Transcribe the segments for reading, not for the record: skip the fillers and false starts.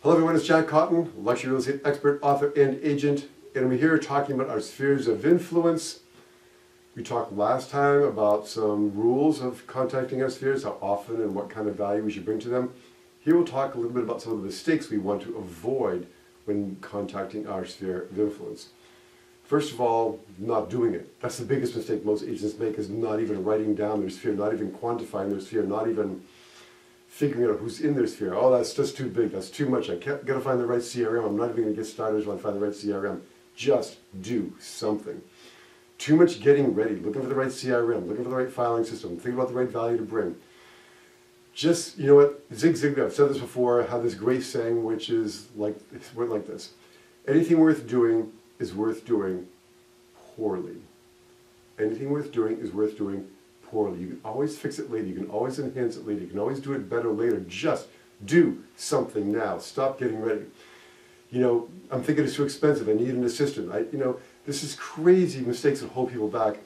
Hello everyone, it's Jack Cotton, luxury real estate expert, author, and agent, and we're here talking about our spheres of influence. We talked last time about some rules of contacting our spheres, how often and what kind of value we should bring to them. Here we'll talk a little bit about some of the mistakes we want to avoid when contacting our sphere of influence. First of all, not doing it. That's the biggest mistake most agents make, is not even writing down their sphere, not even quantifying their sphere, not even figuring out who's in their sphere. Oh, that's just too big, that's too much. I gotta find the right CRM. I'm not even gonna get started until I find the right CRM. Just do something. Too much getting ready, looking for the right CRM, looking for the right filing system, thinking about the right value to bring. Just, you know what, Zig Ziglar, I've said this before, I have this great saying which is like this. Anything worth doing is worth doing poorly. Anything worth doing is worth doing poorly. You can always fix it later. You can always enhance it later. You can always do it better later. Just do something now. Stop getting ready. You know, I'm thinking it's too expensive. I need an assistant. This is crazy mistakes that hold people back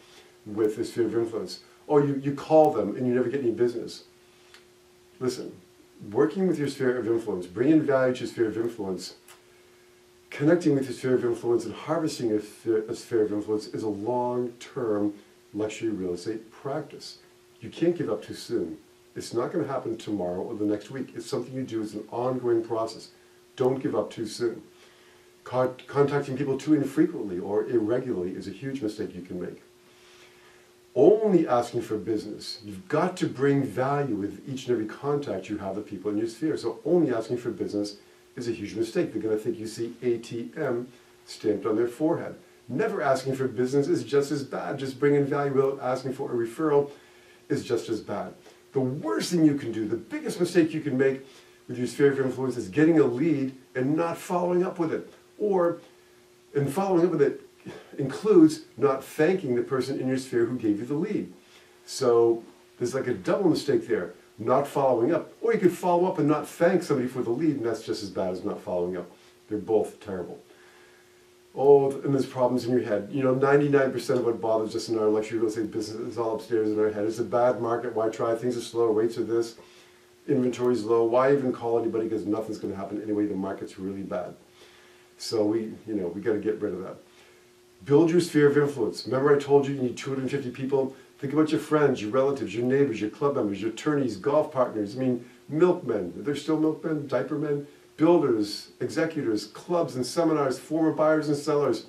with this sphere of influence. Or you call them and you never get any business. Listen, working with your sphere of influence, bringing value to your sphere of influence, connecting with your sphere of influence and harvesting a sphere of influence is a long-term luxury real estate practice. You can't give up too soon. It's not going to happen tomorrow or the next week. It's something you do. It's an ongoing process. Don't give up too soon. Contacting people too infrequently or irregularly is a huge mistake you can make. Only asking for business. You've got to bring value with each and every contact you have with people in your sphere. So only asking for business is a huge mistake. They're going to think you see ATM stamped on their forehead. Never asking for business is just as bad. Just bringing value without asking for a referral is just as bad. The worst thing you can do, the biggest mistake you can make with your sphere of influence is getting a lead and not following up with it. And following up with it includes not thanking the person in your sphere who gave you the lead. So there's like a double mistake there, not following up. Or you could follow up and not thank somebody for the lead, and that's just as bad as not following up. They're both terrible. Oh, and there's problems in your head. You know, 99% of what bothers us in our luxury real estate business is all upstairs in our head. It's a bad market. Why try? Things are slow. Rates are this. Inventory's low. Why even call anybody? Because nothing's going to happen anyway. The market's really bad. So we got to get rid of that. Build your sphere of influence. Remember I told you need 250 people? Think about your friends, your relatives, your neighbors, your club members, your attorneys, golf partners. I mean, milkmen. Are there still milkmen? Diaper men? Builders, executors, clubs and seminars, former buyers and sellers,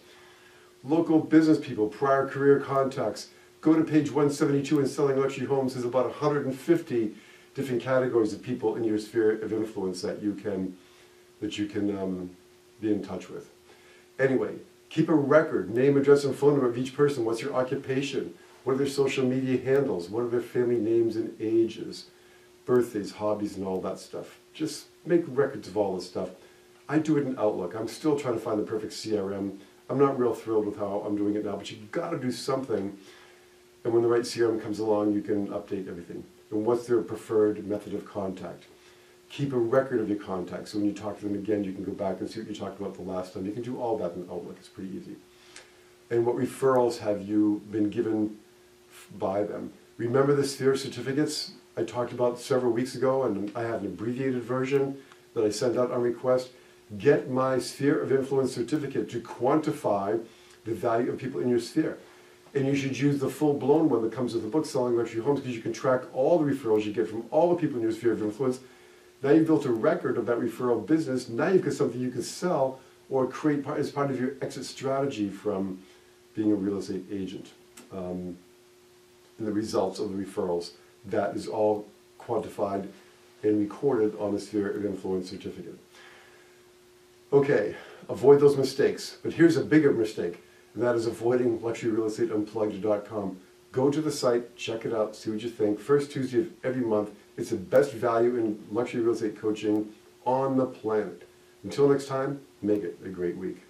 local business people, prior career contacts. Go to page 172 in Selling Luxury Homes. There's about 150 different categories of people in your sphere of influence that you can be in touch with. Anyway, keep a record, name, address, and phone number of each person. What's your occupation? What are their social media handles? What are their family names and ages? Birthdays, hobbies, and all that stuff. Just make records of all this stuff. I do it in Outlook. I'm still trying to find the perfect CRM. I'm not real thrilled with how I'm doing it now, but you've got to do something. And when the right CRM comes along, you can update everything. And what's their preferred method of contact? Keep a record of your contacts. So when you talk to them again, you can go back and see what you talked about the last time. You can do all that in Outlook. It's pretty easy. And what referrals have you been given by them? Remember the sphere certificates I talked about several weeks ago, and I have an abbreviated version that I sent out on request. Get my sphere of influence certificate to quantify the value of people in your sphere. And you should use the full-blown one that comes with the book, Selling Luxury Homes, because you can track all the referrals you get from all the people in your sphere of influence. Now you've built a record of that referral business. Now you've got something you can sell or create as part of your exit strategy from being a real estate agent. And the results of the referrals, that is all quantified and recorded on the sphere of influence certificate. Okay, avoid those mistakes. But here's a bigger mistake, and that is avoiding luxuryrealestateunplugged.com. Go to the site, check it out, see what you think. First Tuesday of every month. It's the best value in luxury real estate coaching on the planet. Until next time, make it a great week.